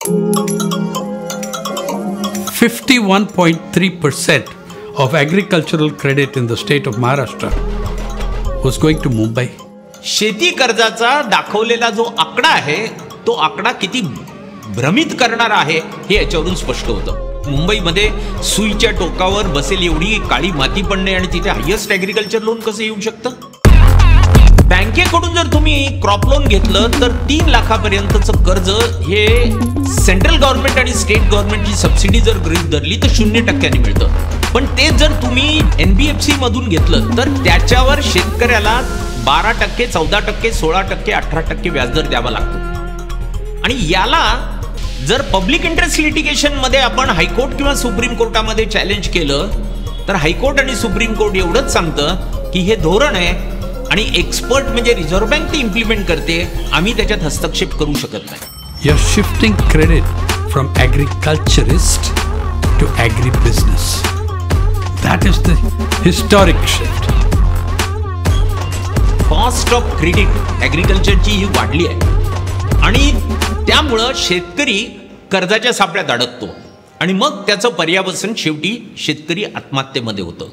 51.3% of agricultural credit in the state of Maharashtra was going to Mumbai. शेती कर्जाचा दाखवलेला जो आकडा आहे तो आकडा किती भ्रमित करणारा आहे हे याच्यावरून स्पष्ट होतं. मुंबईमध्ये सुईच्या टोकावर बसेल एवढी काळी माती पण नाही आणि तिथे हायेस्ट ॲग्रिकल्चर लोन कसं येऊ शकतं. बँकेकडून जर तुम्ही क्रॉप लोन घेतलं तर 3 लाखापर्यंतचं कर्ज हे सेंट्रल गव्हर्नमेंट आणि स्टेट गव्हर्नमेंटची सबसिडी जर गृहीत धरली तर 0% मिळतं. पण ते जर तुम्ही NBFC मधून घेतलं तर त्याच्यावर शेतकऱ्याला 12%, 14%, 16%, 18% व्याजदर द्यावा लागतो. आणि याला जर पब्लिक इंटरेस्ट लिटिगेशन मध्ये आपण हायकोर्ट किंवा सुप्रीम कोर्टामध्ये चॅलेंज केलं तर हायकोर्ट आणि सुप्रीम कोर्ट एवढंच सांगतं की हे धोरण आहे आणि एक्सपर्ट म्हणजे रिझर्व्ह बँक ते इम्प्लिमेंट करते, आम्ही त्याच्यात हस्तक्षेप करू शकत नाही. You're shifting credit from agriculturist to agribusiness. That is the historic shift. Cost of credit ॲग्रिकल्चरची ही वाढली आहे आणि त्यामुळं शेतकरी कर्जाच्या सापळ्यात अडकतो आणि मग त्याचं पर्यावसन शेवटी शेतकरी आत्महत्येमध्ये होतं.